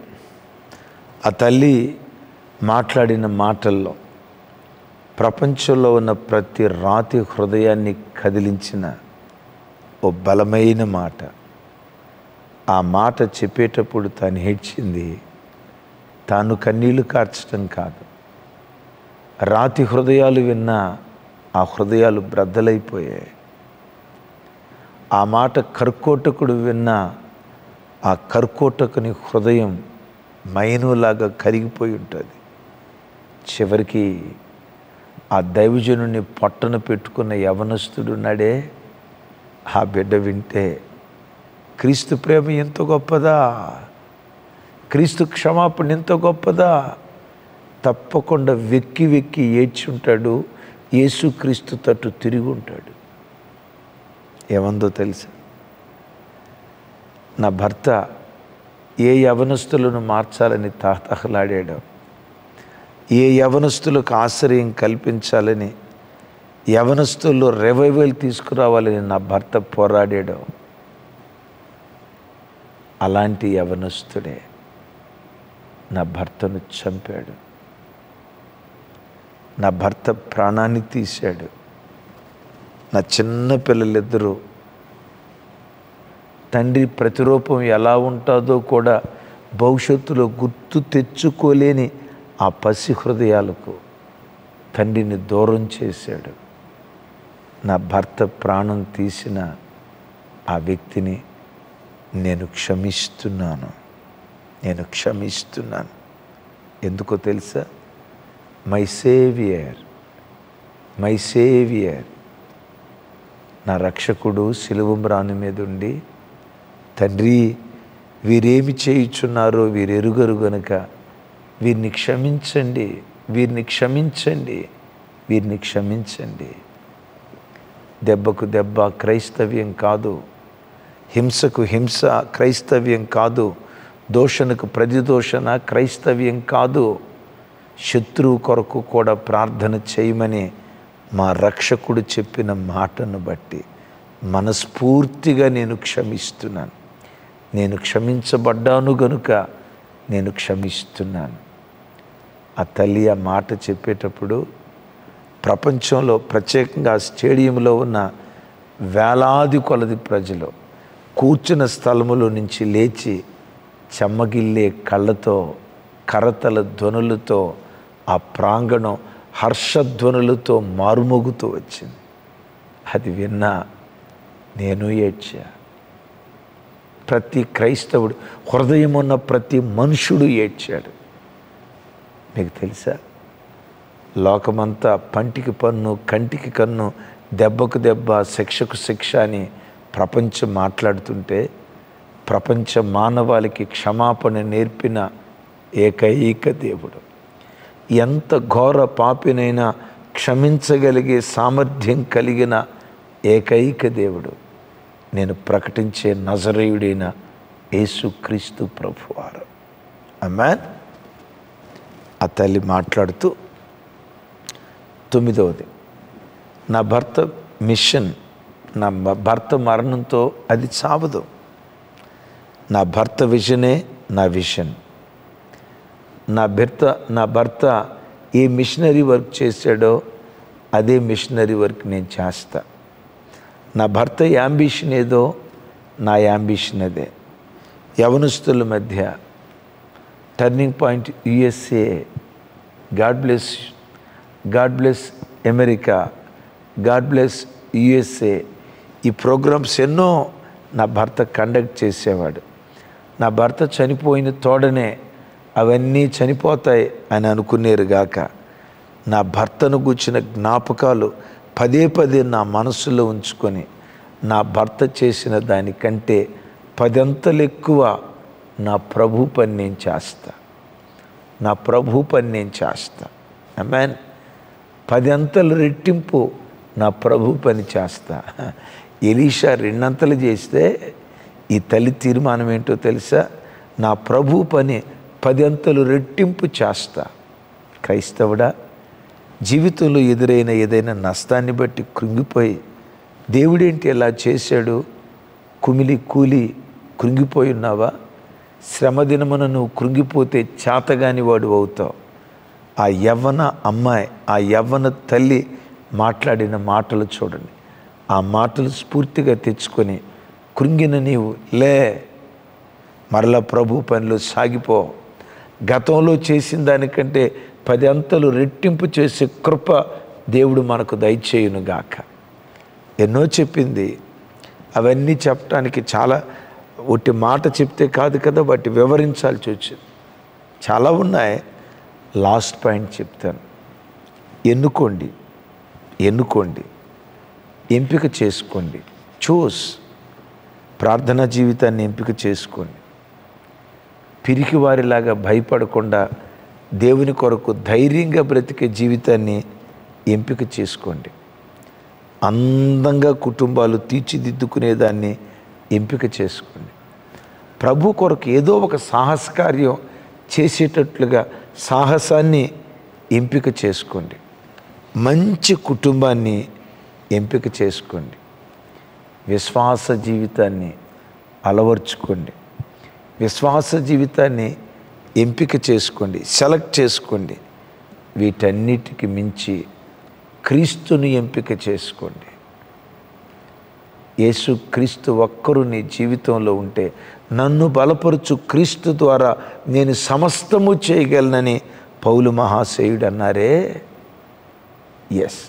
ఆ తల్లి మాట్లాడిన మాటల్లో ప్రపంచంలో ఉన్న ప్రతి రాతి హృదయాన్ని కదిలించిన ఓ బలమైన మాట. ఆ మాట చెప్పేటప్పుడు తాను ఏడ్చింది, తాను కన్నీళ్లు కార్చడం కాదు. రాతి హృదయాలు విన్నా ఆ హృదయాలు బ్రద్దలైపోయాయి. ఆ మాట కర్కోటకుడు విన్నా ఆ కర్కోటకుని హృదయం మైనులాగా కరిగిపోయి ఉంటుంది. చివరికి ఆ దైవజనుని పొట్టను పెట్టుకున్న యవనస్తుడున్నాడే, ఆ బిడ్డ వింటే క్రీస్తు ప్రేమ ఎంత గొప్పదా, క్రీస్తు క్షమాపణ ఎంత గొప్పదా? తప్పకుండా వెక్కి వెక్కి ఏడ్చి ఉంటాడు, యేసుక్రీస్తు తట్టు తిరిగి ఉంటాడు. ఏమందో తెలుసా? నా భర్త ఏ యవనస్తులను మార్చాలని తహతహలాడాడో, ఏ యవనస్తులకు ఆశ్రయం కల్పించాలని, యవనస్తుల్లో రివైవల్ తీసుకురావాలని నా భర్త పోరాడాడో, అలాంటి యవనస్తుడే నా భర్తను చంపాడు. నా భర్త ప్రాణాన్ని తీశాడు. నా చిన్న పిల్లలిద్దరూ తండ్రి ప్రతిరూపం ఎలా ఉంటుందో కూడా భవిష్యత్తులో గుర్తు తెచ్చుకోలేని ఆ పసి హృదయాలకు తండ్రిని దూరం చేశాడు. నా భర్త ప్రాణం తీసిన ఆ వ్యక్తిని నేను క్షమిస్తున్నాను. ఎందుకో తెలుసా? మై సేవియర్ నా రక్షకుడు శిలువ మ్రాను మీద ఉండి, తండ్రి వీరేమి చేయుచున్నారో వీరెరుగరు గనుక వీరిని క్షమించండి. దెబ్బకు దెబ్బ క్రైస్తవ్యం కాదు, హింసకు హింస క్రైస్తవ్యం కాదు, దోషణకు ప్రతిదోషణ క్రైస్తవ్యం కాదు. శత్రువు కొరకు కూడా ప్రార్థన చేయమని మా రక్షకుడు చెప్పిన మాటను బట్టి మనస్ఫూర్తిగా నేను క్షమిస్తున్నాను. నేను క్షమించబడ్డాను గనుక నేను క్షమిస్తున్నాను. ఆ తల్లి ఆ మాట చెప్పేటప్పుడు ప్రపంచంలో ప్రత్యేకంగా స్టేడియంలో ఉన్న వేలాది కొలది ప్రజలు కూర్చున్న స్థలములో నుంచి లేచి చెమ్మగిల్లే కళ్ళతో, కరతల ధ్వనులతో ఆ ప్రాంగణం హర్షధ్వనులతో మారుమోగుతూ వచ్చింది. అది విన్నా నేను ఏడ్చా. ప్రతి క్రైస్తవుడు, హృదయం ఉన్న ప్రతి మనుషుడు ఏడ్చాడు. మీకు తెలుసా? లోకమంతా పంటికి పన్ను, కంటికి కన్ను, దెబ్బకు దెబ్బ, శిక్షకు శిక్ష అని ప్రపంచం మాట్లాడుతుంటే, ప్రపంచ మానవాళికి క్షమాపణ నేర్పిన ఏకైక దేవుడు, ఎంత ఘోర పాపినైనా క్షమించగలిగే సామర్థ్యం కలిగిన ఏకైక దేవుడు నేను ప్రకటించే నజరేయుడైన యేసుక్రీస్తు ప్రభువారు. ఆమేన్. ఆ తల్లి మాట్లాడుతూ 9వది, నా భర్త మిషన్, నా భర్త మరణంతో అది చావదు. నా భర్త విజనే నా విజన్. నా భర్త ఏ మిషనరీ వర్క్ చేశాడో అదే మిషనరీ వర్క్ నేను చేస్తా. నా భర్త యాంబిషన్ ఏదో నా యాంబిషన్ అదే. యవనస్తుల మధ్య turning point USA, God bless America, God bless USA, ఈ ప్రోగ్రామ్స్ ఎన్నో నా భర్త కండక్ట్ చేసేవాడు. నా భర్త చనిపోయిన తోడనే అవన్నీ చనిపోతాయి అని అనుకునేరు గాక, నా భర్తను గూర్చిన జ్ఞాపకాలు పదే పదే నా మనసులో ఉంచుకొని నా భర్త చేసిన దానికంటే 10 అంతలు ఎక్కువ నా ప్రభు పని నేను చేస్తా. ఆమేన్. 10 అంతలు రెట్టింపు నా ప్రభు పని చేస్తా. ఎలీషా 2 అంతలు చేస్తే ఈ తల్లి తీర్మానం ఏంటో తెలుసా? నా ప్రభు పని 10 అంతలు రెట్టింపు చేస్తా. క్రైస్తవుడా, జీవితంలో ఎదురైన ఏదైనా నష్టాన్ని బట్టి కృంగిపోయి దేవుడేంటి ఎలా చేశాడు కూలి కృంగిపోయి ఉన్నావా? శ్రమ దినమున నువ్వు కృంగిపోతే చేతగాని వాడు అవుతావు. ఆ యవ్వన అమ్మాయి, ఆ యవ్వన తల్లి మాట్లాడిన మాటలు చూడండి. ఆ మాటలు స్ఫూర్తిగా తెచ్చుకొని కృంగిన నీవు లే, మరలా ప్రభు పనిలో సాగిపో. గతంలో చేసిన దానికంటే 10 అంతలు రెట్టింపు చేసే కృప దేవుడు మనకు దయచేయునుగాక. ఎన్నో చెప్పింది, అవన్నీ చెప్పడానికి చాలా ఒట్టి మాట చెప్తే కాదు కదా, వాటి వివరించాల్సి వచ్చింది. చాలా ఉన్నాయి. లాస్ట్ పాయింట్ చెప్తాను. ఎన్నుకోండి, ఎంపిక చేసుకోండి. ప్రార్థనా జీవితాన్ని ఎంపిక చేసుకోండి. పిరికివారిలాగా భయపడకుండా దేవుని కొరకు ధైర్యంగా బ్రతికే జీవితాన్ని ఎంపిక చేసుకోండి. అందంగా కుటుంబాలు తీర్చిదిద్దుకునేదాన్ని ఎంపిక చేసుకోండి. ప్రభు కొరకు ఏదో ఒక సాహస కార్యం చేసేటట్లుగా సాహసాన్ని ఎంపిక చేసుకోండి. మంచి కుటుంబాన్ని ఎంపిక చేసుకోండి. విశ్వాస జీవితాన్ని అలవర్చుకోండి. విశ్వాస జీవితాన్ని ఎంపిక చేసుకోండి, సెలెక్ట్ చేసుకోండి. వీటన్నిటికి మించి క్రీస్తుని ఎంపిక చేసుకోండి. యేసు క్రీస్తు ఒక్కరు నీ జీవితంలో ఉంటే, నన్ను బలపరుచు క్రీస్తు ద్వారా నేను సమస్తము చేయగలనని పౌలు మహాశయుడు అన్నారే. ఎస్,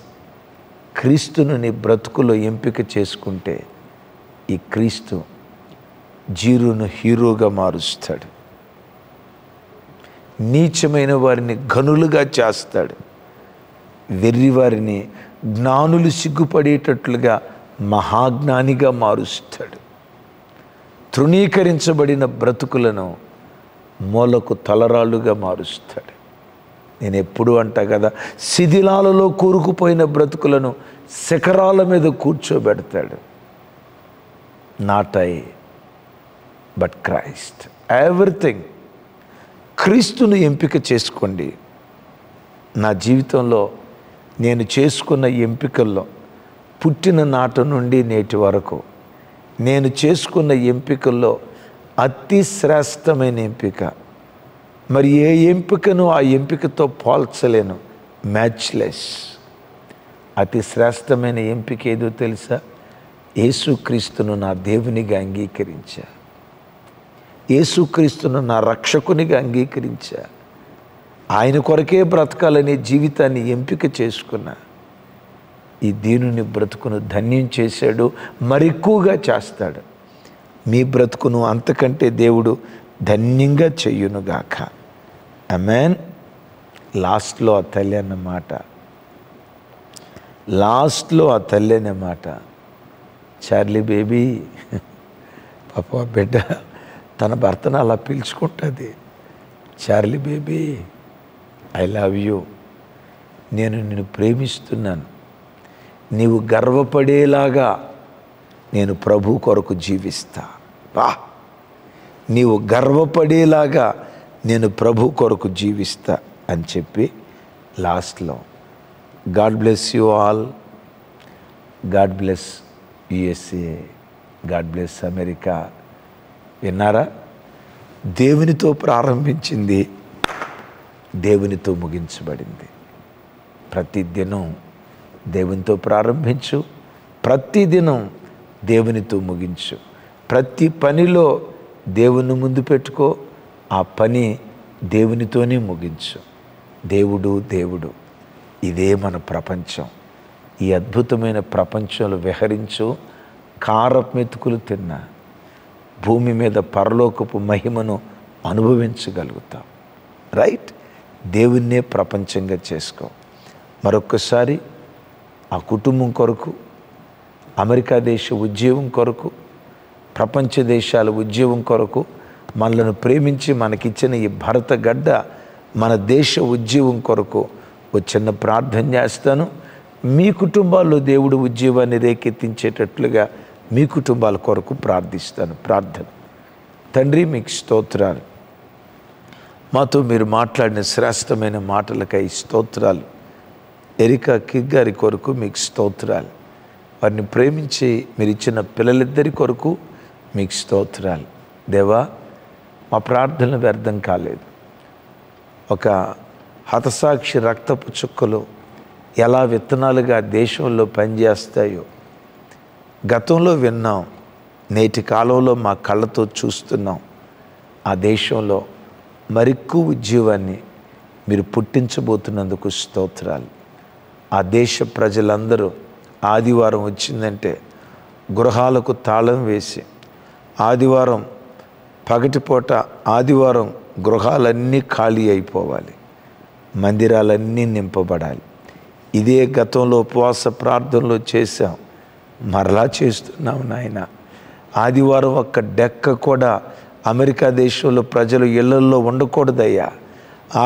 క్రీస్తును నీ బ్రతుకులో ఎంపిక చేసుకుంటే ఈ క్రీస్తు జీరోను హీరోగా మారుస్తాడు. నీచమైన వారిని ఘనులుగా చేస్తాడు. వెర్రివారిని జ్ఞానులు సిగ్గుపడేటట్లుగా మహాజ్ఞానిగా మారుస్తాడు. తృణీకరించబడిన బ్రతుకులను మూలకు తలరాళ్ళుగా మారుస్తాడు. నేను ఎప్పుడు అంటా కదా, శిథిలాలలో కూరుకుపోయిన బ్రతుకులను శిఖరాల మీద కూర్చోబెడతాడు. Not I but Christ. Everything క్రీస్తును ఎంపిక చేసుకోండి. నా జీవితంలో నేను చేసుకున్న ఎంపికల్లో పుట్టిన నాటి నుండి నేటి వరకు నేను చేసుకున్న ఎంపికల్లో అతి శ్రేష్టమైన ఎంపిక, మరి ఏ ఎంపికను ఆ ఎంపికతో పోల్చలేను, మ్యాచ్లెస్. అతి శ్రేష్టమైన ఎంపిక ఏదో తెలుసా? యేసుక్రీస్తును నా దేవునిగా అంగీకరించా. యేసుక్రీస్తును నా రక్షకునిగా అంగీకరించా. ఆయన కొరకే బ్రతకాలనే జీవితాన్ని ఎంపిక చేసుకున్నా. ఈ దీనుని బ్రతుకును ధన్యం చేశాడు, మరెక్కువగా చేస్తాడు. మీ బ్రతుకును అంతకంటే దేవుడు ధన్యంగా చెయ్యునుగాక. ఆమేన్. లాస్ట్లో ఆ తల్లి అన్న మాట, చార్లీ బేబీ. పాప బిడ్డ తన భర్తను అలా పిలుచుకుంటుంది. Charlie baby, I love you. నేను నిన్ను ప్రేమిస్తున్నాను. నీవు గర్వపడేలాగా నేను ప్రభు కొరకు జీవిస్తా. నీవు గర్వపడేలాగా నేను ప్రభు కొరకు జీవిస్తా అని చెప్పి లాస్ట్లో God bless you all, God bless USA, God bless America. విన్నారా? దేవునితో ప్రారంభించింది, దేవునితో ముగించబడింది. ప్రతిదినం దేవునితో ప్రారంభించు, ప్రతిదినం దేవునితో ముగించు. ప్రతి పనిలో దేవుని ముందు పెట్టుకో, ఆ పని దేవునితోనే ముగించు. దేవుడు దేవుడు, ఇదే మన ప్రపంచం. ఈ అద్భుతమైన ప్రపంచంలో విహరించు. కారమెతుకులు తిన్నా భూమి మీద పరలోకపు మహిమను అనుభవించగలుగుతాం. రైట్? దేవున్నే ప్రపంచంగా చేసుకో. మరొక్కసారి ఆ కుటుంబం కొరకు, అమెరికా దేశ ఉద్యోగం కొరకు, ప్రపంచ దేశాల ఉద్యోగం కొరకు, మనలను ప్రేమించి మనకిచ్చిన ఈ భరత గడ్డ మన దేశ ఉద్యోగం కొరకు ఒక చిన్న ప్రార్థన చేస్తాను. మీ కుటుంబాల్లో దేవుడు ఉద్యోగాన్ని రేకెత్తించేటట్లుగా మీ కుటుంబాల కొరకు ప్రార్థిస్తాను. ప్రార్థన. తండ్రి, మీకు స్తోత్రాలు. మాతో మీరు మాట్లాడిన శ్రేష్టమైన మాటలకై స్తోత్రాలు. ఎరికా కిగ్ గారి కొరకు మీకు స్తోత్రాలు. వారిని ప్రేమించి మీరు ఇచ్చిన పిల్లలిద్దరి కొరకు మీకు స్తోత్రాలు. దేవా, మా ప్రార్థనలు వ్యర్థం కాలేదు. ఒక హతసాక్షి రక్తపు చుక్కలు ఎలా విత్తనాలుగా దేశంలో పనిచేస్తాయో గతంలో విన్నాం, నేటి కాలంలో మా కళ్ళతో చూస్తున్నాం. ఆ దేశంలో మరెక్కువ ఉద్యోగాన్ని మీరు పుట్టించబోతున్నందుకు స్తోత్రాలు. ఆ దేశ ప్రజలందరూ ఆదివారం వచ్చిందంటే గృహాలకు తాళం వేసి, ఆదివారం పగటిపూట ఆదివారం గృహాలన్నీ ఖాళీ అయిపోవాలి, మందిరాలన్నీ నింపబడాలి. ఇదే గతంలో ఉపవాస ప్రార్థనలో చేశాం, మరలా చేస్తున్నాం నాయన. ఆదివారం ఒక్క డెక్క కూడా అమెరికా దేశంలో ప్రజలు ఇళ్లల్లో ఉండకూడదయ్యా.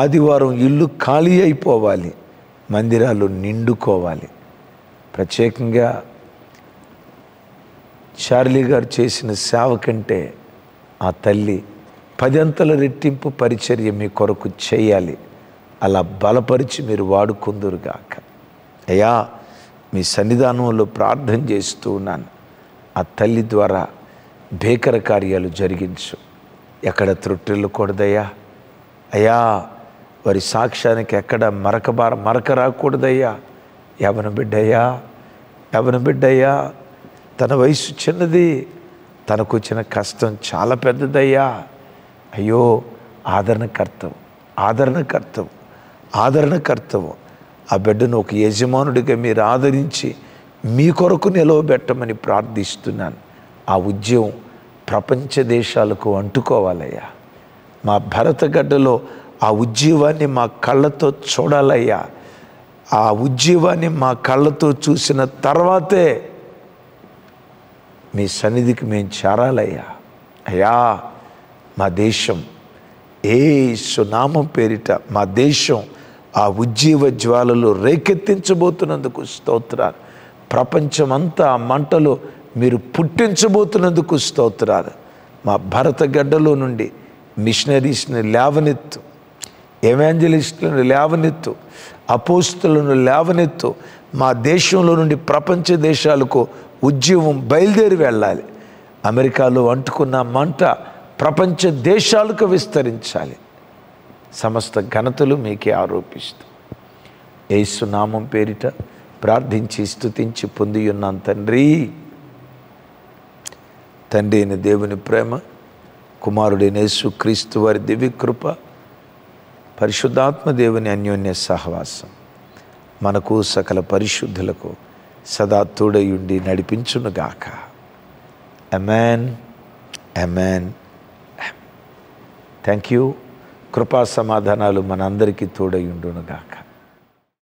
ఆదివారం ఇల్లు ఖాళీ అయిపోవాలి, మందిరాలు నిండుకోవాలి. ప్రత్యేకంగా చార్లీ గారు చేసిన సేవ కంటే ఆ తల్లి 10 అంతల రెట్టింపు పరిచర్య మీ కొరకు చేయాలి. అలా బలపరిచి మీరు వాడుకుందురుగాక. అయ్యా, మీ సన్నిధానంలో ప్రార్థన చేస్తూ ఉన్నాను. ఆ తల్లి ద్వారా భీకర కార్యాలు జరిగించు. ఎక్కడ త్రుట్టిల్లకూడదయ్యా. అయ్యా, వారి సాక్ష్యానికి ఎక్కడ మరక రాకూడదయ్యా. యవన బిడ్డయ్యా, తన వయసు చిన్నది, తనకు వచ్చిన కష్టం చాలా పెద్దదయ్యా. అయ్యో, ఆదరణకర్తవు. ఆ బిడ్డను ఒక యజమానుడిగా మీరు ఆదరించి మీ కొరకు నిలవబెట్టమని ప్రార్థిస్తున్నాను. ఆ ఉద్యమం ప్రపంచ దేశాలకు అంటుకోవాలయ్యా. మా భరతగడ్డలో ఆ ఉజ్జీవాన్ని మా కళ్ళతో చూడాలయ్యా. ఆ ఉజ్జీవాన్ని మా కళ్ళతో చూసిన తర్వాతే మీ సన్నిధికి మేము చేరాలయ్యా. అయ్యా, మా దేశం యేసు నామం పేరిట మా దేశం ఆ ఉజ్జీవ జ్వాలలు రేకెత్తించబోతున్నందుకు స్తోత్రాలు. ప్రపంచమంతా ఆ మంటలు మీరు పుట్టించబోతున్నందుకు స్తోత్రాలు. మా భరతగడ్డలో నుండి మిషనరీస్ని లేవనెత్తు, ఎవాంజలిస్టులను లేవనెత్తు, అపోస్తులను లేవనెత్తు. మా దేశంలో నుండి ప్రపంచ దేశాలకు ఉద్యమం బయలుదేరి వెళ్ళాలి. అమెరికాలో అంటుకున్న మంట ప్రపంచ దేశాలకు విస్తరించాలి. సమస్త ఘనతలు మీకే ఆరోపిస్తూ యేసు నామం పేరిట ప్రార్థించి స్తుతించి పొంది ఉన్నాను తండ్రి. తండ్రి అయిన దేవుని ప్రేమ, కుమారుడైన యేసు క్రీస్తు వారి దివ్యకృప, పరిశుద్ధాత్మ దేవుని అన్యోన్య సహవాసం మనకు సకల పరిశుద్ధులకు సదా తోడయుండి నడిపించునుగాక. Amen, amen. Thank you. కృపా సమాధానాలు మనందరికీ తోడయుండునుగాక.